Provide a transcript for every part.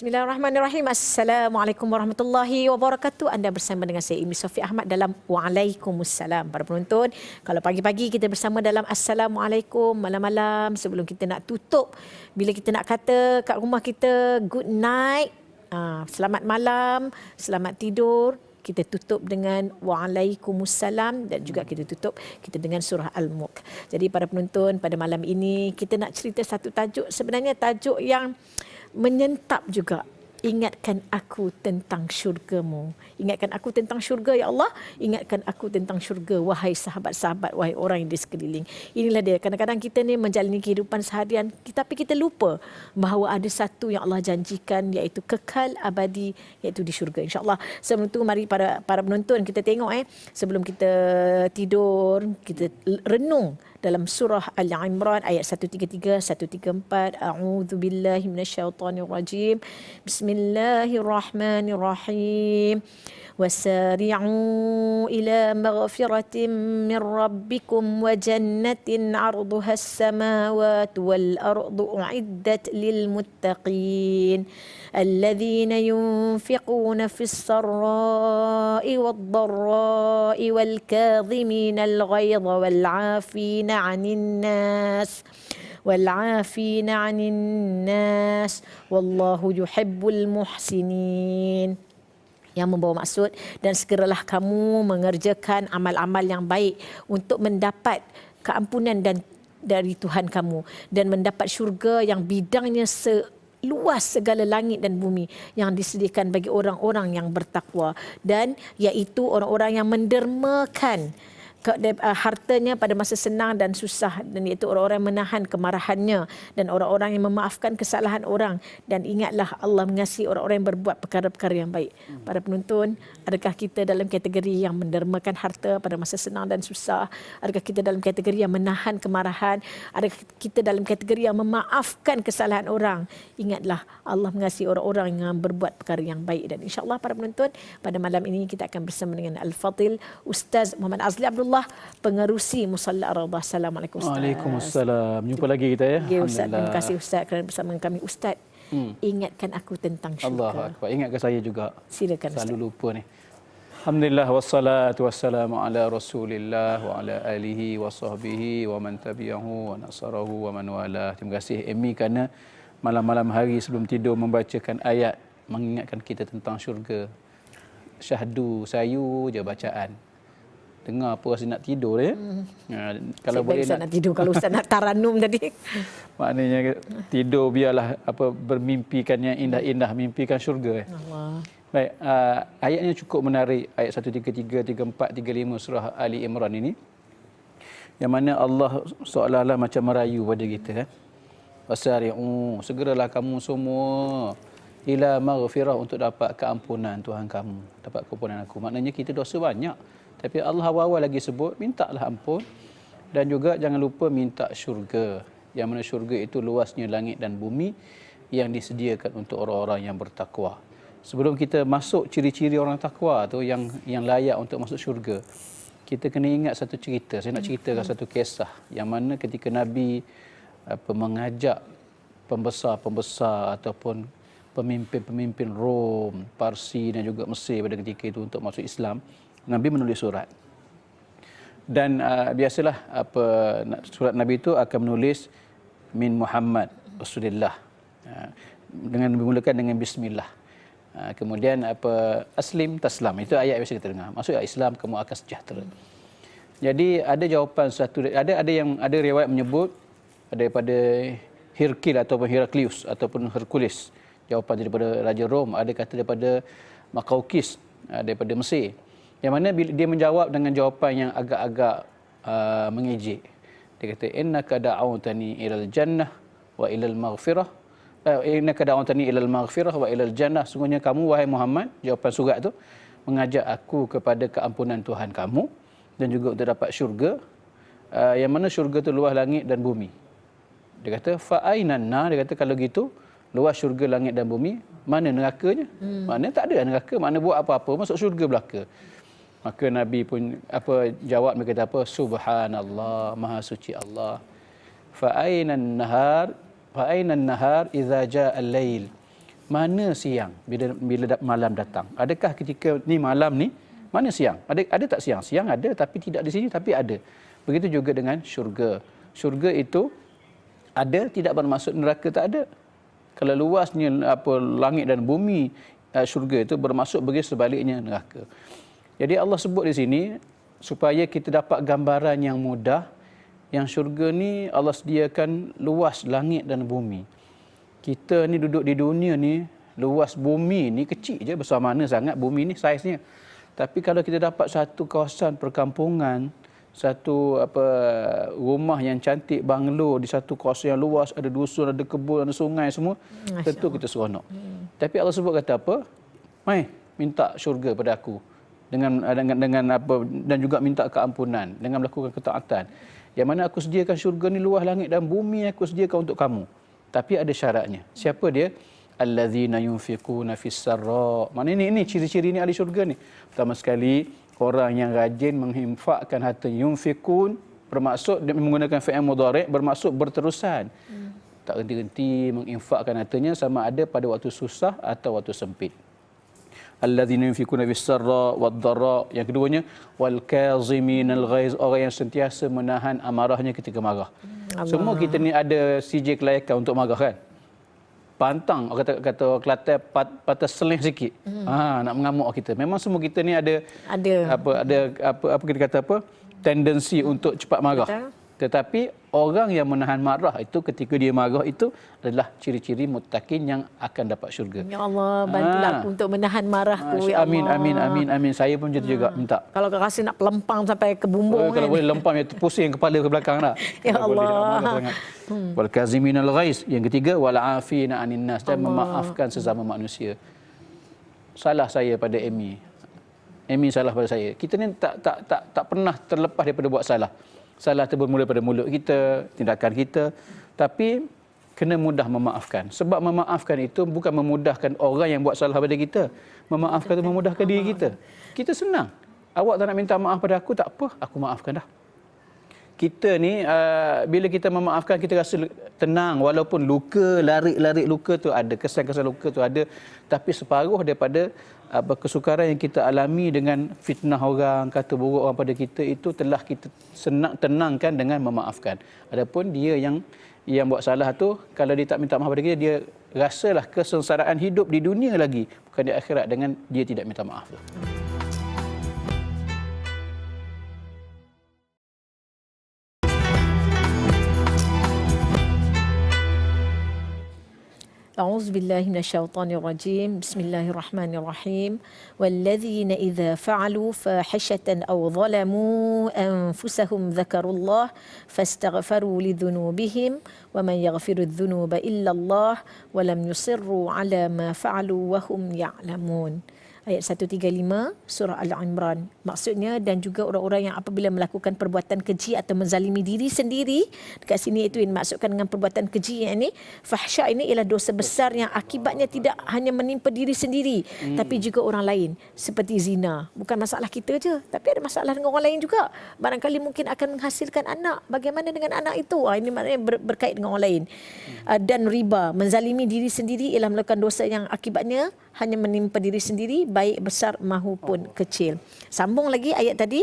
Bismillahirrahmanirrahim. Assalamualaikum warahmatullahi wabarakatuh. Anda bersama dengan saya Imi Sofi Ahmad dalam Waalaikumsalam. Para penonton, kalau pagi-pagi kita bersama dalam Assalamualaikum, malam-malam sebelum kita nak tutup, bila kita nak kata kat rumah kita good night, selamat malam, selamat tidur, kita tutup dengan Waalaikumsalam dan juga kita tutup kita dengan surah Al-Mulk. Jadi para penonton, pada malam ini kita nak cerita satu tajuk, sebenarnya tajuk yang menyentap juga. Ingatkan aku tentang syurgamu. Ingatkan aku tentang syurga, ya Allah. Ingatkan aku tentang syurga, wahai sahabat-sahabat, wahai orang yang di sekeliling. Inilah dia. Kadang-kadang kita ni menjalani kehidupan seharian, tapi kita lupa bahawa ada satu yang Allah janjikan, iaitu kekal abadi, iaitu di syurga, insya-Allah. Sebelum itu, mari para penonton kita tengok sebelum kita tidur, kita renung dalam surah Al-Imran ayat 133 134. A'udzubillahi minasyaitonirrajim. Bismillahirrahmanirrahim. وسارعوا إلى مغفرة من ربكم وجنة عرضها السماوات والأرض أعدت للمتقين الذين ينفقون في السراء والضراء والكاظمين الغيظ والعافين عن الناس والله يحب المحسنين. Yang membawa maksud, dan segeralah kamu mengerjakan amal-amal yang baik untuk mendapat keampunan dari Tuhan kamu dan mendapat syurga yang bidangnya seluas segala langit dan bumi, yang disediakan bagi orang-orang yang bertakwa, dan iaitu orang-orang yang mendermakan hartanya pada masa senang dan susah, dan iaitu orang-orang yang menahan kemarahannya dan orang-orang yang memaafkan kesalahan orang. Dan ingatlah Allah mengasihi orang-orang yang berbuat perkara-perkara yang baik. Para penonton, adakah kita dalam kategori yang mendermakan harta pada masa senang dan susah? Adakah kita dalam kategori yang menahan kemarahan? Adakah kita dalam kategori yang memaafkan kesalahan orang? Ingatlah Allah mengasihi orang-orang yang berbuat perkara yang baik. Dan insya-Allah para penonton, pada malam ini kita akan bersama dengan Al-Fadhil Ustaz Muhammad Azli Abdullah, pengerusi Musalla Ar-Rawdah. Assalamualaikum Ustaz. Waalaikumsalam. Jumpa lagi kita ya. Ya Ustaz, terima kasih Ustaz kerana bersama kami. Ustaz, ingatkan aku tentang syurga. Allah Akbar. Ingatkan saya juga. Silakan Ustaz. Selalu lupa ni. Alhamdulillah wassalatu wassalamu ala Rasulillah wa ala alihi wa sahbihi wa man tabi'ahu wa nasarahu wa man wala. Terima kasih Emi kerana malam-malam hari sebelum tidur membacakan ayat mengingatkan kita tentang syurga. Syahdu sayu je bacaan. Dengar apa rasa nak tidur ya. Kalau boleh nak tidur, kalau Ustaz nak taranum tadi. Maknanya tidur biarlah bermimpikan yang indah-indah, mimpikan syurga. Allah. Baik, ayatnya cukup menarik, ayat 133, 34, 35 surah Ali Imran ini. Yang mana Allah seolah-olah macam merayu pada kita. Wasari'u, segeralah kamu semua ila maghfirah, untuk dapat keampunan Tuhan kamu, dapat keampunan aku. Maknanya kita dosa banyak. Tapi Allah awal-awal lagi sebut, mintalah ampun. Dan juga jangan lupa minta syurga. Yang mana syurga itu luasnya langit dan bumi, yang disediakan untuk orang-orang yang bertakwa. Sebelum kita masuk ciri-ciri orang takwa tu yang layak untuk masuk syurga, kita kena ingat satu cerita. Saya nak ceritakan satu kisah. Yang mana ketika Nabi mengajak pembesar-pembesar ataupun pemimpin-pemimpin Rom, Parsi dan juga Mesir pada ketika itu untuk masuk Islam, Nabi menulis surat. Dan biasalah surat Nabi itu akan menulis min Muhammad Rasulullah. Dengan dimulakan dengan bismillah. Kemudian aslim taslam. Itu ayat biasa kita dengar. Maksudnya Islam kamu akan sejahtera. Jadi ada jawapan ada riwayat menyebut daripada Herkil ataupun Heraklius ataupun Hercules, jawapan daripada Raja Rom. Ada kata daripada Makaukis daripada Mesir. Yang mana dia menjawab dengan jawapan yang agak-agak mengejek. Dia kata, innaka da'awtani ilal jannah wa ilal maghfirah. Innaka da'awtani ilal maghfirah wa ilal jannah. Sungguhnya kamu, wahai Muhammad, jawapan surat tu, mengajak aku kepada keampunan Tuhan kamu dan juga untuk dapat syurga. Yang mana syurga tu luas langit dan bumi. Dia kata, fa'ainanna. Dia kata, kalau gitu, luas syurga langit dan bumi, mana nerakanya? Maknanya tak ada neraka. Mana buat apa-apa, masuk syurga belaka. Maka Nabi pun jawab, dia kata apa? Subhanallah, maha suci Allah. Fa ainan nahar idza jaa al-lail. mana siang bila malam datang? Adakah ketika ni malam ni, mana siang? Ada tak siang? Siang ada tapi tidak di sini, tapi ada. Begitu juga dengan syurga. Syurga itu ada, tidak bermaksud neraka tak ada. Kalau luasnya langit dan bumi, syurga itu bermaksud bagi sebaliknya neraka. Jadi Allah sebut di sini supaya kita dapat gambaran yang mudah, yang syurga ni Allah sediakan luas langit dan bumi. Kita ni duduk di dunia ni, luas bumi ni kecil je, besar mana sangat bumi ni saiznya. Tapi kalau kita dapat satu kawasan perkampungan, satu rumah yang cantik, banglo di satu kawasan yang luas, ada dusun, ada kebun, ada sungai semua, tentu kita seronok. Tapi Allah sebut kata apa? Mai minta syurga pada aku dengan dan juga minta keampunan dengan melakukan ketaatan. Yang mana aku sediakan syurga ni luas langit dan bumi, aku sediakan untuk kamu. Tapi ada syaratnya. Siapa dia? Allazina yunfiquna fis sarra. Mana ini ciri-ciri ni ahli syurga ni. Pertama sekali, orang yang rajin menginfakkan harta. Yunfiqun bermaksud dia menggunakan fi'il mudhari', bermaksud berterusan. Tak henti-henti menginfakkan hartanya, sama ada pada waktu susah atau waktu sempit. Alladzina yunfiquna fis sarra wad dharra. Yang keduanya wal kaziminal ghaiz, orang yang sentiasa menahan amarahnya ketika marah. Semua kita ni ada CJ kelayakan untuk marah kan? Pantang, kata Kelantan, patah seleng sikit. Nak mengamuk kita. Memang semua kita ni ada kita kata tendensi untuk cepat marah. Betul. Tetapi orang yang menahan marah itu, ketika dia marah itu adalah ciri-ciri muttaqin yang akan dapat syurga. Ya Allah, bantulah aku untuk menahan marahku, ya Allah. Amin. Saya pun macam tu juga minta. Kalau kau rasa nak pelempang sampai ke bumbung kalau boleh lempang, pusing kepala ke belakang dah. Ya Allah. Wal kaziminal ghaiz. Yang ketiga wal afina 'anil nas, dan memaafkan sesama manusia. Salah saya pada Amy salah pada saya. Kita ni tak pernah terlepas daripada buat salah. Salah itu bermula pada mulut kita, tindakan kita, tapi kena mudah memaafkan. Sebab memaafkan itu bukan memudahkan orang yang buat salah pada kita. Memaafkan itu memudahkan diri kita. Kita senang. Awak tak nak minta maaf pada aku, tak apa, aku maafkan dah. Kita ni bila kita memaafkan, kita rasa tenang, walaupun luka, larik-larik luka tu ada, kesan-kesan luka tu ada, tapi separuh daripada kesukaran yang kita alami dengan fitnah orang, kata buruk orang pada kita, itu telah kita tenangkan dengan memaafkan. Adapun dia yang buat salah tu, kalau dia tak minta maaf pada kita, dia rasalah kesengsaraan hidup di dunia lagi, bukan di akhirat, dengan dia tidak minta maaf tu. أعوذ بالله من الشيطان الرجيم بسم الله الرحمن الرحيم والذين إذا فعلوا فاحشة أو ظلموا أنفسهم ذكروا الله فاستغفروا لذنوبهم ومن يغفر الذنوب إلا الله ولم يصروا على ما فعلوا وهم يعلمون. Ayat 135 surah Al-Imran. Maksudnya, dan juga orang-orang yang apabila melakukan perbuatan keji atau menzalimi diri sendiri. Dekat sini itu yang dimaksudkan dengan perbuatan keji yang ini. Fahsyah ini ialah dosa besar yang akibatnya tidak hanya menimpa diri sendiri, tapi juga orang lain. Seperti zina. Bukan masalah kita je, tapi ada masalah dengan orang lain juga. Barangkali mungkin akan menghasilkan anak. Bagaimana dengan anak itu? Ini maknanya berkait dengan orang lain. Dan riba. Menzalimi diri sendiri ialah melakukan dosa yang akibatnya hanya menimpa diri sendiri, baik besar maupun kecil. Sambung lagi ayat tadi,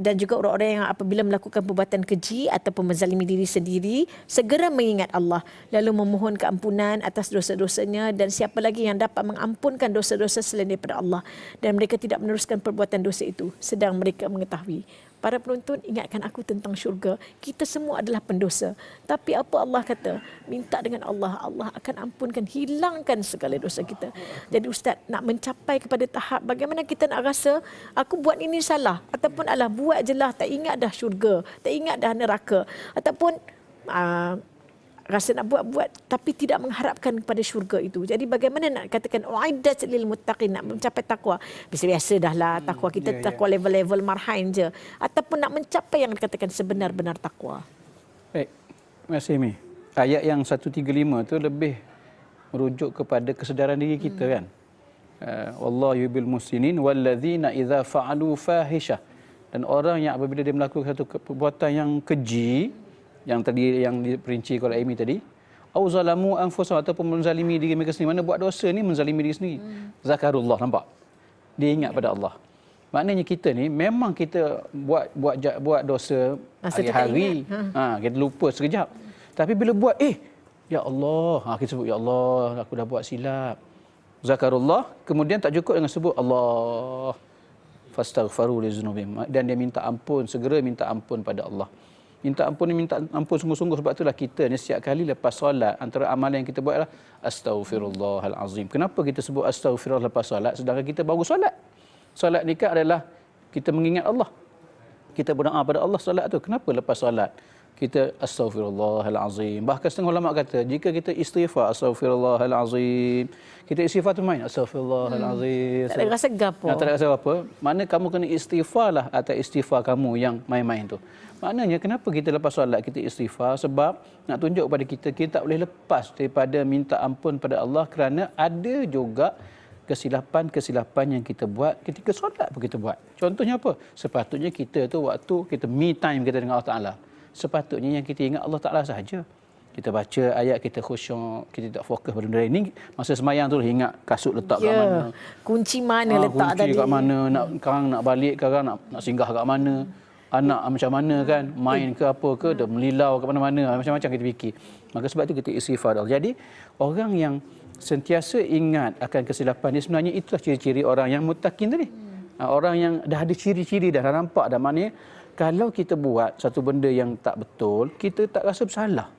dan juga orang-orang yang apabila melakukan perbuatan keji ataupun menzalimi diri sendiri, segera mengingat Allah, lalu memohon keampunan atas dosa-dosanya, dan siapa lagi yang dapat mengampunkan dosa-dosa selain daripada Allah, dan mereka tidak meneruskan perbuatan dosa itu, sedang mereka mengetahui. Para penonton, ingatkan aku tentang syurga. Kita semua adalah pendosa. Tapi apa Allah kata? Minta dengan Allah. Allah akan ampunkan, hilangkan segala dosa kita. Jadi Ustaz, nak mencapai kepada tahap bagaimana kita nak rasa, aku buat ini salah. Ataupun alah, buat je lah, tak ingat dah syurga. Tak ingat dah neraka. Ataupun rasa nak buat tapi tidak mengharapkan kepada syurga itu. Jadi bagaimana nak katakan uiddat lil muttaqin, nak mencapai takwa. Biasa-biasa dah lah takwa kita, takwa level-level marhain je, ataupun nak mencapai yang dikatakan sebenar-benar takwa. Baik. Terima kasih Mi. Ayat yang 135 tu lebih merujuk kepada kesedaran diri kita kan. Wallahu yuhibbul muhsinin wallazina idza fa'alu fahisyah. Dan orang yang apabila dia melakukan satu perbuatan yang keji, yang tadi yang diperinci oleh Amy tadi, au zalamu anfusahum ataupun menzalimi diri mereka sendiri. Mana buat dosa ni menzalimi diri sendiri. Zakarullah, nampak? Dia ingat pada Allah. Maknanya kita ni memang kita buat dosa hari-hari. Kita lupa sekejap. Tapi bila buat ya Allah, kita sebut ya Allah, aku dah buat silap. Zakarullah, kemudian tak cukup dengan sebut Allah. Fastaghfaru li dzunubihim, dan dia minta ampun, segera minta ampun pada Allah. Minta ampun ni minta ampun sungguh-sungguh. Sebab itulah kita ni setiap kali lepas solat, antara amalan yang kita buat adalah astaghfirullahalazim. Kenapa kita sebut astaghfirullah lepas solat sedangkan kita baru solat? Solat ni kan adalah kita mengingat Allah. Kita berdoa pada Allah solat tu. Kenapa lepas solat kita astaghfirullahalazim? Bahkan setengah ulama kata jika kita istighfar astaghfirullahalazim, kita istighfar tu main astaghfirullahalazim. Tak ada rasa gapo. Tak ada rasa apa. Mana kamu kena istighfarlah atas istighfar kamu yang main-main tu. Maknanya kenapa kita lepas solat kita istighfar? Sebab nak tunjuk kepada kita tak boleh lepas daripada minta ampun pada Allah, kerana ada juga kesilapan-kesilapan yang kita buat ketika solat pun kita buat. Contohnya apa? Sepatutnya kita tu waktu kita me time kita dengan Allah Ta'ala, sepatutnya yang kita ingat Allah Ta'ala sahaja. Kita baca ayat, kita khusyuk, kita tak fokus pada benda ini. Masa semayang tu ingat kasut letak kat mana. Kunci mana letak kunci tadi. kat mana, nak balik ke, nak singgah kat mana. Anak macam mana kan, main ke apa ke, dah melilau ke mana-mana, macam-macam kita fikir. Maka sebab itu kita istighfar. Jadi orang yang sentiasa ingat akan kesilapan dia, sebenarnya itulah ciri-ciri orang yang muttaqin tadi. Orang yang dah ada ciri-ciri dah nampak dah, maknanya kalau kita buat satu benda yang tak betul, kita tak rasa bersalah.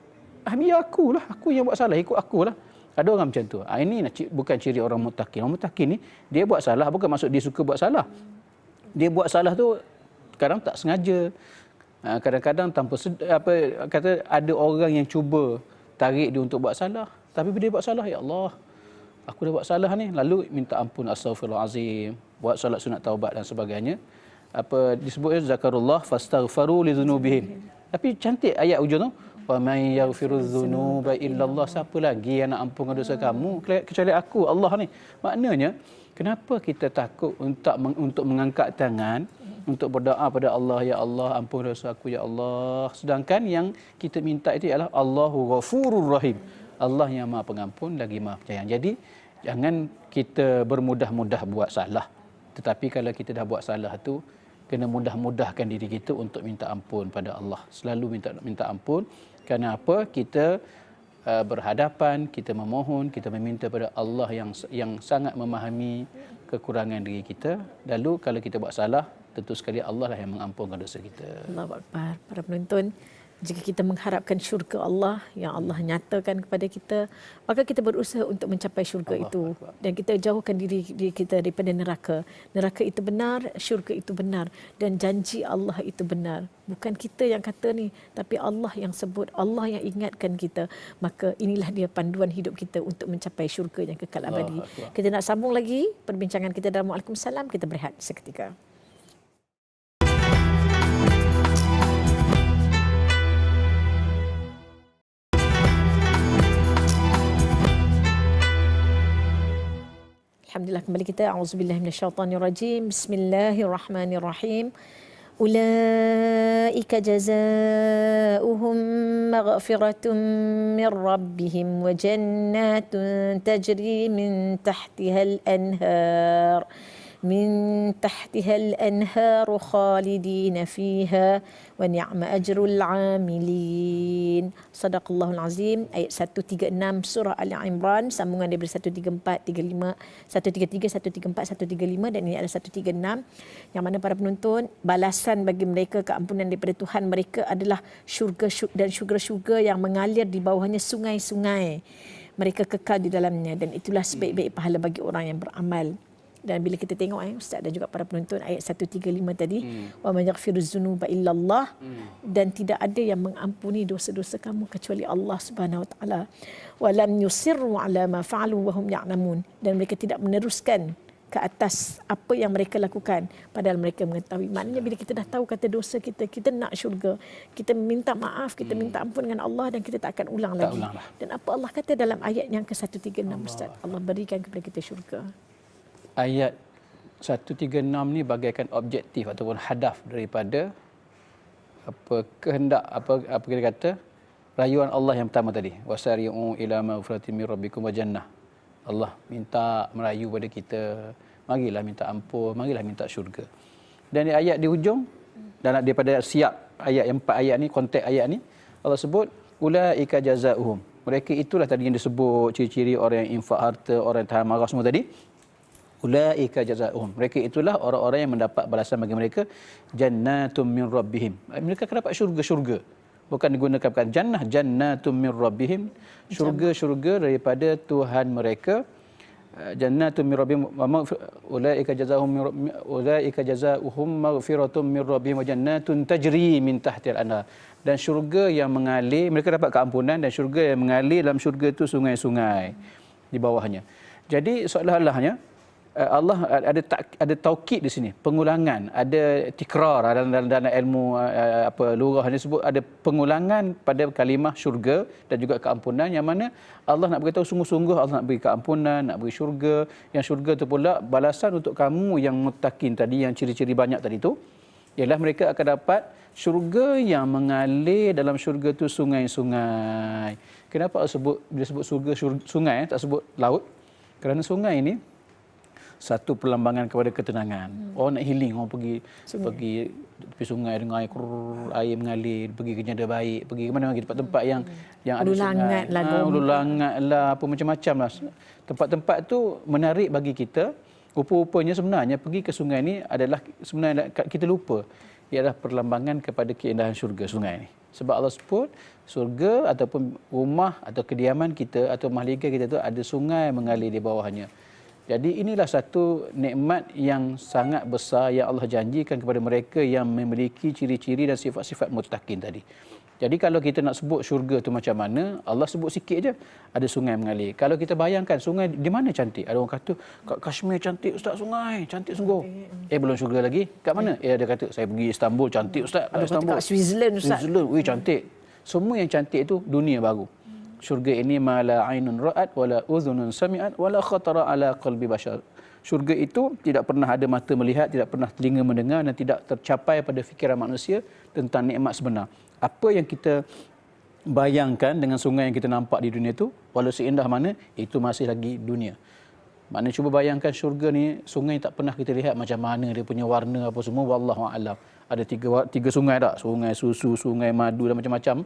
Biar akulah, aku yang buat salah, ikut akulah. Ada orang macam tu. Ini bukan ciri orang muttaqin. Orang muttaqin ni dia buat salah bukan maksud dia suka buat salah. Dia buat salah tu kadang tak sengaja. Kadang-kadang tanpa kata ada orang yang cuba tarik dia untuk buat salah. Tapi bila dia buat salah, ya Allah, aku dah buat salah ni, lalu minta ampun, astaghfirullahalazim, buat solat sunat taubat dan sebagainya. Disebutnya zakarullah fastaghfaru li dzunubihim. Tapi cantik ayat ujung tu, wa may yaghfirudz dzunuba illallah. Siapa lagi yang nak ampunkan dosa kamu kecuali aku, Allah ni. Maknanya kenapa kita takut untuk mengangkat tangan untuk berdoa pada Allah, ya Allah ampun dosa aku ya Allah, sedangkan yang kita minta itu ialah Allahu Ghafurur Rahim, Allah yang Maha Pengampun lagi Maha Penyayang. Jadi jangan kita bermudah-mudah buat salah, tetapi kalau kita dah buat salah tu kena mudah-mudahkan diri kita untuk minta ampun pada Allah. Selalu minta ampun. Kerana apa? Kita berhadapan, kita memohon, kita meminta pada Allah yang sangat memahami kekurangan diri kita. Lalu kalau kita buat salah, tentu sekali Allah lah yang mengampunkan dosa kita. Allahu Akbar. Para penonton, jika kita mengharapkan syurga Allah yang Allah nyatakan kepada kita, maka kita berusaha untuk mencapai syurga itu. Dan kita jauhkan diri kita daripada neraka. Neraka itu benar, syurga itu benar. Dan janji Allah itu benar. Bukan kita yang kata ni, tapi Allah yang sebut, Allah yang ingatkan kita. Maka inilah dia panduan hidup kita untuk mencapai syurga yang kekal abadi. Kita nak sambung lagi perbincangan kita dalam Waalaikumsalam. Kita berehat seketika. Alhamdulillah, kembali kita. A'udzubillahi minasyaitonirrajim. Bismillahirrahmanirrahim. Ulaika jazaohum maghfiratun min rabbihim wa jannatun tajri min tahtihal anhar. من تحتها الأنهار خالدين فيها ونعم أجر العاملين. صدق الله العظيم. Ayat 136 surah Al-Imran, sambungan daripada 134, 35, 133, 134, 135 dan ini adalah 136, yang mana para penonton, balasan bagi mereka keampunan daripada Tuhan mereka adalah syurga dan syurga-syurga yang mengalir di bawahnya sungai-sungai. Mereka kekal di dalamnya, dan itulah sebaik-baik pahala bagi orang yang beramal. Dan bila kita tengok Ustaz dan juga para penonton, ayat 135 tadi, wa may yaghfiruz dzunuba illallah, dan tidak ada yang mengampuni dosa-dosa kamu kecuali Allah Subhanahu wa taala. Wa lam yusirru ala ma fa'alu wa hum ya'lamun, dan mereka tidak meneruskan ke atas apa yang mereka lakukan padahal mereka mengetahui. Maknanya bila kita dah tahu kata dosa kita, kita nak syurga, kita minta maaf, kita minta ampun dengan Allah, dan kita tak akan ulang lagi. Dan apa Allah kata dalam ayat yang ke-136 Ustaz? Allah berikan kepada kita syurga. Ayat 136 ni bagaikan objektif ataupun hadaf daripada kehendak apa kita kata rayuan Allah yang pertama tadi, wasari'u ila maghfiratin min rabbikum wa jannah. Allah minta merayu pada kita, marilah minta ampun, marilah minta syurga. Dan di ayat di hujung, dan daripada siap ayat yang 4 ayat ni, konteks ayat ni, Allah sebut ulaika jazaohum. Mereka itulah tadi yang disebut ciri-ciri orang yang infak harta, orang yang tahan marah semua tadi. Ulaika jazaohum. Mereka itulah orang-orang yang mendapat balasan bagi mereka jannatum min rabbihim. Mereka akan dapat syurga-syurga. Bukan digunakan perkataan jannah, jannatum min rabbihim, syurga-syurga daripada Tuhan mereka. Jannatum min rabbihim ulaika jazaohum maghfiratun min rabbihim wa jannatun tajri min tahtiha al-anhar. Dan syurga yang mengalir, mereka dapat keampunan, dan syurga yang mengalir dalam syurga itu sungai-sungai di bawahnya. Jadi seolah-olahnya Allah ada taukid di sini, pengulangan, ada tikrar dalam ilmu lugah ni sebut ada pengulangan pada kalimah syurga dan juga keampunan, yang mana Allah nak beritahu sungguh-sungguh Allah nak beri keampunan, nak beri syurga. Yang syurga tu pula balasan untuk kamu yang muttaqin tadi, yang ciri-ciri banyak tadi tu, ialah mereka akan dapat syurga yang mengalir dalam syurga tu sungai-sungai. Kenapa Allah sebut, bila sebut surga sungai, tak sebut laut? Kerana sungai ini satu perlambangan kepada ketenangan. Orang nak healing, orang pergi tepi sungai dengan air mengalir, pergi ke Janda Baik, pergi ke mana lagi tempat-tempat yang ada sungai. Ulu Langat lah, apa macam-macam lah. Tempat-tempat tu menarik bagi kita. Rupa-rupanya sebenarnya pergi ke sungai ni adalah sebenarnya kita lupa, ialah perlambangan kepada keindahan syurga sungai ni. Sebab Allah sebut syurga ataupun rumah atau kediaman kita atau mahligai kita tu ada sungai mengalir di bawahnya. Jadi inilah satu nikmat yang sangat besar yang Allah janjikan kepada mereka yang memiliki ciri-ciri dan sifat-sifat muttaqin tadi. Jadi kalau kita nak sebut syurga tu macam mana, Allah sebut sikit je, ada sungai mengalir. Kalau kita bayangkan sungai di mana cantik? Ada orang kata, kat Kashmir cantik ustaz sungai, cantik sungguh. Belum syurga lagi. Kat mana? Dia kata, saya pergi Istanbul, cantik ustaz. Ada Istanbul. kat Switzerland ustaz. Switzerland, cantik. Semua yang cantik itu dunia baru. Syurga ini ma la ainun ra'at wala udhunun sami'at wala khatara ala qalbi bashar. Syurga itu tidak pernah ada mata melihat, tidak pernah telinga mendengar, dan tidak tercapai pada fikiran manusia tentang nikmat sebenar. Apa yang kita bayangkan dengan sungai yang kita nampak di dunia itu, walau seindah mana, itu masih lagi dunia. Maknanya cuba bayangkan syurga ni, sungai tak pernah kita lihat macam mana dia punya warna apa semua, wallahu a'lam. Ada tiga sungai tak? Sungai susu, sungai madu dan macam-macam.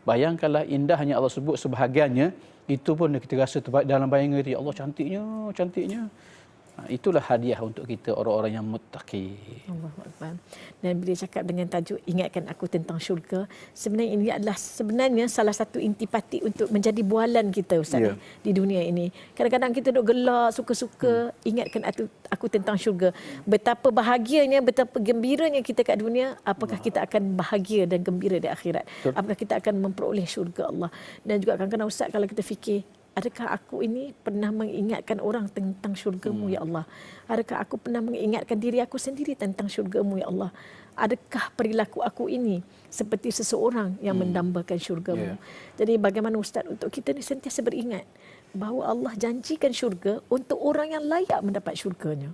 Bayangkanlah indahnya Allah sebut sebahagiannya, itu pun kita rasa dalam bayangan kita, ya Allah cantiknya, cantiknya. Itulah hadiah untuk kita orang-orang yang muttaqi. Allahu Akbar. Dan bila cakap dengan tajuk ingatkan aku tentang syurga, sebenarnya ini adalah salah satu intipati untuk menjadi bualan kita ustaz di dunia ini. Kadang-kadang kita duk gelak suka-suka ingatkan aku tentang syurga. Betapa bahagianya, betapa gembiranya kita kat dunia, apakah kita akan bahagia dan gembira di akhirat? Apakah kita akan memperoleh syurga Allah? Dan juga kadang-kadang ustaz kalau kita fikir, adakah aku ini pernah mengingatkan orang tentang syurga-Mu ya Allah? Adakah aku pernah mengingatkan diri aku sendiri tentang syurga-Mu ya Allah? Adakah perilaku aku ini seperti seseorang yang mendambakan syurga-Mu? Jadi bagaimana Ustaz untuk kita ni sentiasa beringat bahawa Allah janjikan syurga untuk orang yang layak mendapat syurganya.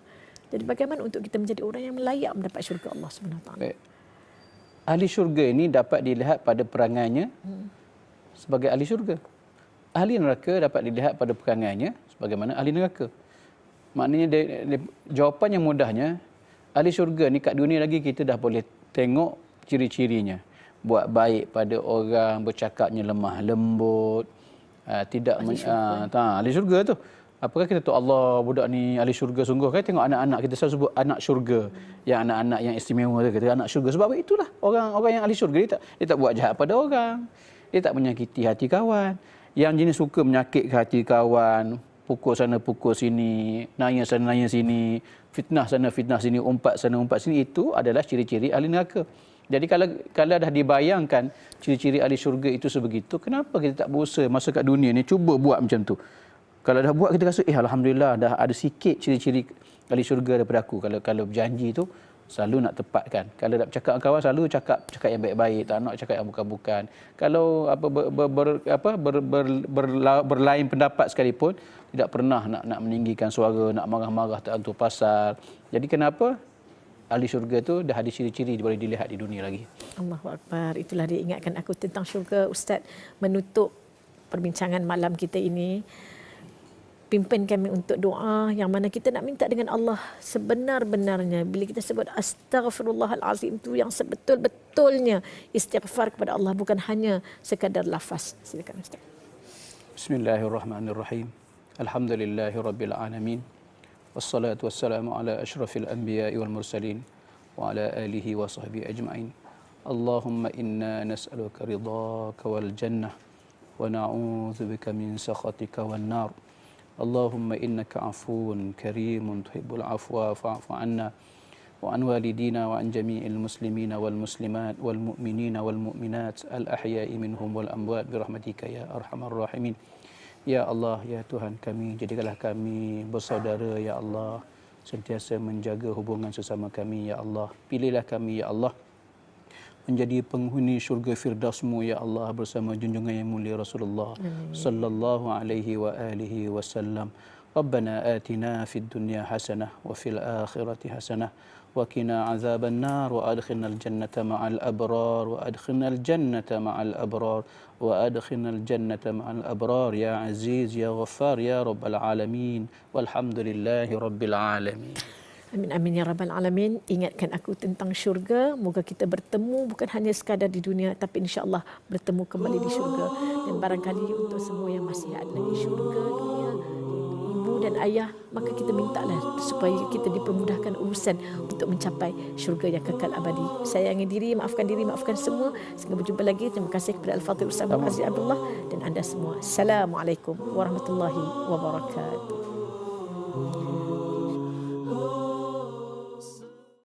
Jadi bagaimana untuk kita menjadi orang yang layak mendapat syurga Allah SWT? Ahli syurga ini dapat dilihat pada perangainya sebagai ahli syurga. Ahli neraka dapat dilihat pada perangainya sebagaimana ahli neraka. Maknanya jawapan yang mudahnya, ahli syurga ni kat dunia lagi kita dah boleh tengok ciri-cirinya. Buat baik pada orang, bercakapnya lemah lembut, tidak ahli syurga tu. Apakah kita tahu Allah budak ni ahli syurga sungguh? Kan tengok anak-anak kita selalu sebut anak syurga. Yang anak-anak yang istimewa tu kita anak syurga. Sebab itulah orang-orang yang ahli syurga dia tak buat jahat pada orang. Dia tak menyakiti hati kawan. Yang jenis suka menyakitkan hati kawan, pukul sana pukul sini, nanya sana nanya sini, fitnah sana fitnah sini, umpat sana umpat sini, itu adalah ciri-ciri ahli neraka. Jadi kalau dah dibayangkan ciri-ciri ahli syurga itu sebegitu, kenapa kita tak berusaha masa kat dunia ni cuba buat macam tu? Kalau dah buat kita rasa alhamdulillah dah ada sikit ciri-ciri ahli syurga daripada aku. Kalau berjanji tu selalu nak tepatkan. Kalau nak bercakap dengan kawan selalu cakap yang baik-baik, tak nak cakap yang bukan-bukan. Kalau berlain pendapat sekalipun tidak pernah nak meninggikan suara, nak marah-marah tak tentu pasal. Jadi kenapa? ahli syurga tu dah ada ciri-ciri boleh dilihat di dunia lagi. Allahu Akbar. Itulah dia ingatkan aku tentang syurga. Ustaz menutup perbincangan malam kita ini. Pimpin kami untuk doa yang mana kita nak minta dengan Allah sebenar-benarnya. Bila kita sebut astaghfirullahalazim itu yang sebetul-betulnya istighfar kepada Allah, bukan hanya sekadar lafaz. Silakan Ustaz. Bismillahirrahmanirrahim. Alhamdulillahirabbil alamin. Wassalatu wassalamu ala asyrafil anbiya'i wal mursalin wa ala alihi wa sahbihi ajma'in. Allahumma inna nas'aluka ridhaka wal jannah wa na'udzubika min sakhatika wan nar. اللهم إنك عفو كريم تحب العفو فاعف عنا وعن والدينا وعن جميع المسلمين والمسلمات والمؤمنين والمؤمنات الأحياء منهم والأموات برحمتك يا أرحم الراحمين. Ya Allah, ya Tuhan kami, jadikanlah kami bersaudara ya Allah, sentiasa menjaga hubungan sesama kami ya Allah. Pilihlah kami ya Allah menjadi penghuni syurga Firdaus-Mu ya Allah bersama junjungan yang mulia Rasulullah sallallahu alaihi wa alihi wasallam. Rabbana atina fid dunya hasanah wa fil akhirati hasanah wa qina azaban nar wa adkhilnal jannata ma'al abrar wa adkhilnal jannata ma'al abrar wa adkhilnal jannata ma'al abrar ya aziz ya ghaffar ya rabbal alamin walhamdulillahi rabbil alamin. Amin amin ya rabbal alamin. Ingatkan aku tentang syurga. Moga kita bertemu bukan hanya sekadar di dunia, tapi insya-Allah bertemu kembali di syurga. Dan barangkali untuk semua yang masih ada lagi syurga dunia, ibu dan ayah, maka kita mintalah supaya kita dipermudahkan urusan untuk mencapai syurga yang kekal abadi. Sayangi diri, maafkan semua. Sehingga berjumpa lagi. Terima kasih kepada Al-Fadhil Ustaz Aziz Abdullah dan anda semua. Assalamualaikum warahmatullahi wabarakatuh.